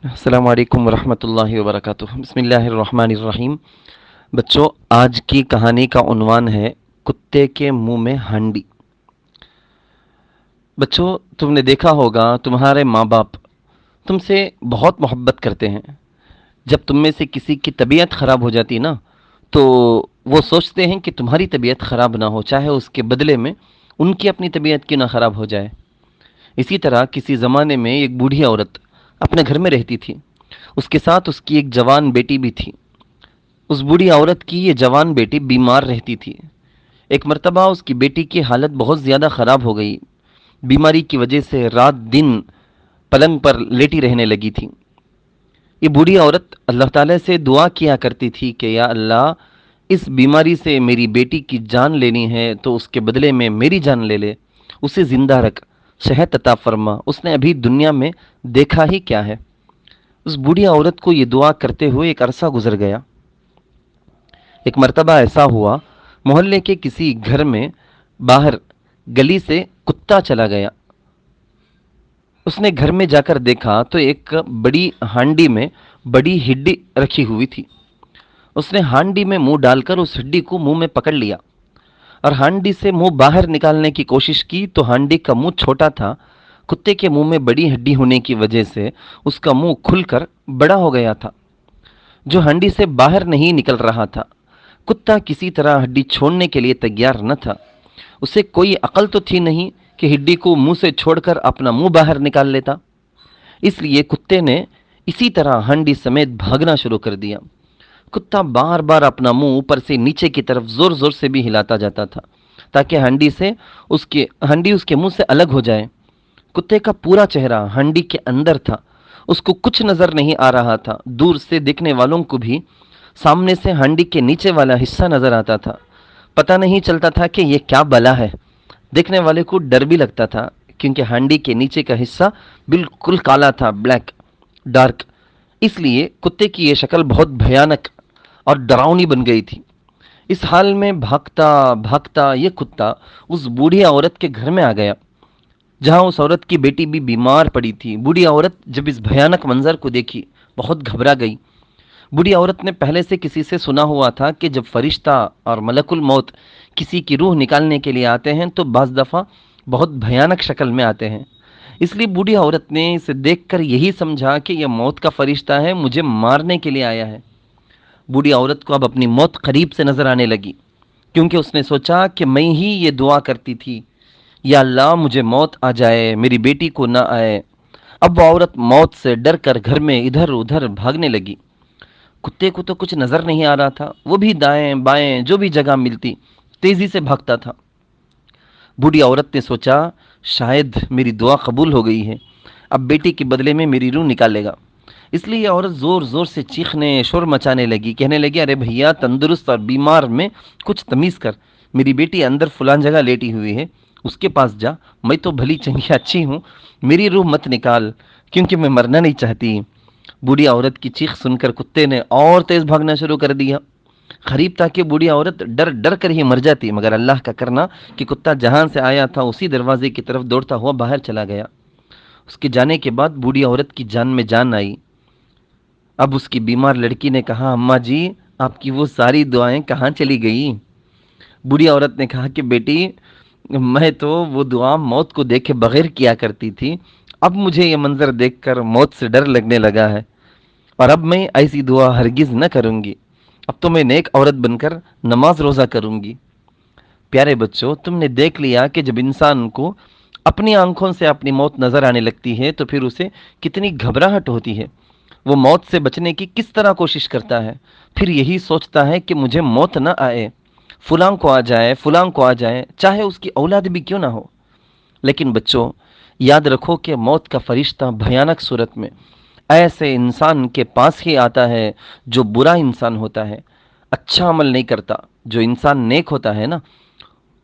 السلام علیکم ورحمۃ اللہ وبرکاتہ۔ بسم اللہ الرحمن الرحیم۔ بچوں، آج کی کہانی کا عنوان ہے کتے کے منہ میں ہانڈی۔ بچوں، تم نے دیکھا ہوگا تمہارے ماں باپ تم سے بہت محبت کرتے ہیں۔ جب تم میں سے کسی کی طبیعت خراب ہو جاتی نا تو وہ سوچتے ہیں کہ تمہاری طبیعت خراب نہ ہو، چاہے اس کے بدلے میں ان کی اپنی طبیعت کیوں نہ خراب ہو جائے۔ اسی طرح کسی زمانے میں ایک بوڑھی عورت اپنے گھر میں رہتی تھی۔ اس کے ساتھ اس کی ایک جوان بیٹی بھی تھی۔ اس بوڑھی عورت کی یہ جوان بیٹی بیمار رہتی تھی۔ ایک مرتبہ اس کی بیٹی کی حالت بہت زیادہ خراب ہو گئی۔ بیماری کی وجہ سے رات دن پلنگ پر لیٹی رہنے لگی تھی۔ یہ بوڑھی عورت اللہ تعالیٰ سے دعا کیا کرتی تھی کہ یا اللہ، اس بیماری سے میری بیٹی کی جان لینی ہے تو اس کے بدلے میں میری جان لے لے، اسے زندہ رکھ، صحت عطا فرما، اس نے ابھی دنیا میں دیکھا ہی کیا ہے۔ اس بوڑھی عورت کو یہ دعا کرتے ہوئے ایک عرصہ گزر گیا۔ ایک مرتبہ ایسا ہوا، محلے کے کسی گھر میں باہر گلی سے کتا چلا گیا۔ اس نے گھر میں جا کر دیکھا تو ایک بڑی ہانڈی میں بڑی ہڈی رکھی ہوئی تھی۔ اس نے ہانڈی میں منہ ڈال کر اس ہڈی کو منہ میں پکڑ لیا اور ہانڈی سے منہ باہر نکالنے کی کوشش کی تو ہانڈی کا منہ چھوٹا تھا۔ کتے کے منہ میں بڑی ہڈی ہونے کی وجہ سے اس کا منہ کھل کر بڑا ہو گیا تھا، جو ہانڈی سے باہر نہیں نکل رہا تھا۔ کتا کسی طرح ہڈی چھوڑنے کے لیے تیار نہ تھا۔ اسے کوئی عقل تو تھی نہیں کہ ہڈی کو منہ سے چھوڑ کر اپنا منہ باہر نکال لیتا۔ اس لیے کتے نے اسی طرح ہانڈی سمیت بھاگنا شروع کر دیا۔ کتا بار بار اپنا منہ اوپر سے نیچے کی طرف زور زور سے بھی ہلاتا جاتا تھا تاکہ ہانڈی اس کے منہ سے الگ ہو جائے۔ کتے کا پورا چہرہ ہانڈی کے اندر تھا، اس کو کچھ نظر نہیں آ رہا تھا۔ دور سے دیکھنے والوں کو بھی سامنے سے ہانڈی کے نیچے والا حصہ نظر آتا تھا۔ پتہ نہیں چلتا تھا کہ یہ کیا بلا ہے۔ دیکھنے والے کو ڈر بھی لگتا تھا کیونکہ ہانڈی کے نیچے کا حصہ بالکل کالا تھا، بلیک، ڈارک۔ اس لیے کتے کی یہ شکل بہت بھیانک اور ڈراؤنی بن گئی تھی۔ اس حال میں بھاگتا بھاگتا یہ کتا اس بوڑھی عورت کے گھر میں آ گیا جہاں اس عورت کی بیٹی بھی بیمار پڑی تھی۔ بوڑھی عورت جب اس بھیانک منظر کو دیکھی بہت گھبرا گئی۔ بوڑھی عورت نے پہلے سے کسی سے سنا ہوا تھا کہ جب فرشتہ اور ملک الموت کسی کی روح نکالنے کے لیے آتے ہیں تو بعض دفعہ بہت بھیانک شکل میں آتے ہیں۔ اس لیے بوڑھی عورت نے اسے دیکھ کر یہی سمجھا کہ یہ موت کا فرشتہ ہے، مجھے مارنے کے لیے آیا ہے۔ بوڑھی عورت کو اب اپنی موت قریب سے نظر آنے لگی کیونکہ اس نے سوچا کہ میں ہی یہ دعا کرتی تھی، یا اللہ مجھے موت آ جائے، میری بیٹی کو نہ آئے۔ اب وہ عورت موت سے ڈر کر گھر میں ادھر ادھر بھاگنے لگی۔ کتے کو تو کچھ نظر نہیں آ رہا تھا، وہ بھی دائیں بائیں جو بھی جگہ ملتی تیزی سے بھاگتا تھا۔ بوڑھی عورت نے سوچا شاید میری دعا قبول ہو گئی ہے، اب بیٹی کے بدلے میں میری روح نکالے گا۔ اس لیے یہ عورت زور زور سے چیخنے شور مچانے لگی، کہنے لگی ارے بھیا، تندرست اور بیمار میں کچھ تمیز کر، میری بیٹی اندر فلان جگہ لیٹی ہوئی ہے، اس کے پاس جا، میں تو بھلی چنگی اچھی ہوں، میری روح مت نکال کیونکہ میں مرنا نہیں چاہتی۔ بوڑھی عورت کی چیخ سن کر کتے نے اور تیز بھاگنا شروع کر دیا۔ قریب تھا کہ بوڑھی عورت ڈر ڈر کر ہی مر جاتی، مگر اللہ کا کرنا کہ کتا جہاں سے آیا تھا اسی دروازے کی طرف دوڑتا ہوا باہر چلا گیا۔ اس کے جانے کے بعد بوڑھی عورت کی جان میں جان آئی۔ اب اس کی بیمار لڑکی نے کہا اماں جی، آپ کی وہ ساری دعائیں کہاں چلی گئی؟ بوڑھی عورت نے کہا کہ بیٹی، میں تو وہ دعا موت کو دیکھے بغیر کیا کرتی تھی، اب مجھے یہ منظر دیکھ کر موت سے ڈر لگنے لگا ہے، اور اب میں ایسی دعا ہرگز نہ کروں گی، اب تو میں نیک عورت بن کر نماز روزہ کروں گی۔ پیارے بچوں، تم نے دیکھ لیا کہ جب انسان کو اپنی آنکھوں سے اپنی موت نظر آنے لگتی ہے تو پھر اسے کتنی گھبراہٹ ہوتی ہے۔ وہ موت سے بچنے کی کس طرح کوشش کرتا ہے، پھر یہی سوچتا ہے کہ مجھے موت نہ آئے، فلاں کو آ جائے، فلاں کو آ جائے، چاہے اس کی اولاد بھی کیوں نہ ہو۔ لیکن بچوں، یاد رکھو کہ موت کا فرشتہ بھیانک صورت میں ایسے انسان کے پاس ہی آتا ہے جو برا انسان ہوتا ہے، اچھا عمل نہیں کرتا۔ جو انسان نیک ہوتا ہے نا،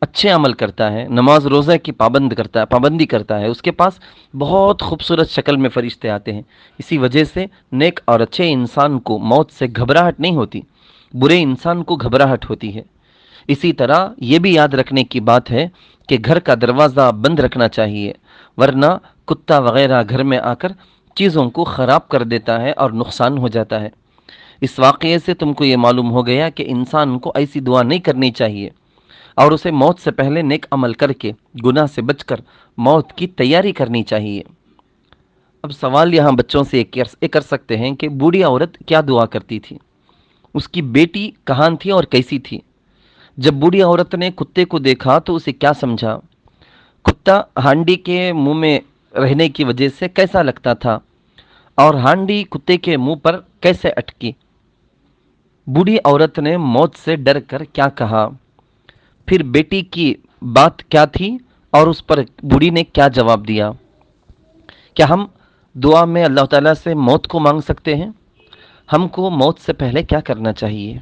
اچھے عمل کرتا ہے، نماز روزہ کی پابندی کرتا ہے، اس کے پاس بہت خوبصورت شکل میں فرشتے آتے ہیں۔ اسی وجہ سے نیک اور اچھے انسان کو موت سے گھبراہٹ نہیں ہوتی، برے انسان کو گھبراہٹ ہوتی ہے۔ اسی طرح یہ بھی یاد رکھنے کی بات ہے کہ گھر کا دروازہ بند رکھنا چاہیے، ورنہ کتا وغیرہ گھر میں آ کر چیزوں کو خراب کر دیتا ہے اور نقصان ہو جاتا ہے۔ اس واقعے سے تم کو یہ معلوم ہو گیا کہ انسان کو ایسی دعا نہیں کرنی چاہیے اور اسے موت سے پہلے نیک عمل کر کے گناہ سے بچ کر موت کی تیاری کرنی چاہیے۔ اب سوال یہاں بچوں سے یہ کر سکتے ہیں کہ بوڑھی عورت کیا دعا کرتی تھی، اس کی بیٹی کہاں تھی اور کیسی تھی؟ جب بوڑھی عورت نے کتے کو دیکھا تو اسے کیا سمجھا؟ کتا ہانڈی کے منہ میں رہنے کی وجہ سے کیسا لگتا تھا اور ہانڈی کتے کے منہ پر کیسے اٹکی؟ بوڑھی عورت نے موت سے ڈر کر کیا کہا؟ پھر بیٹی کی بات کیا تھی اور اس پر بوڑھی نے کیا جواب دیا؟ کیا ہم دعا میں اللہ تعالیٰ سے موت کو مانگ سکتے ہیں؟ ہم کو موت سے پہلے کیا کرنا چاہیے؟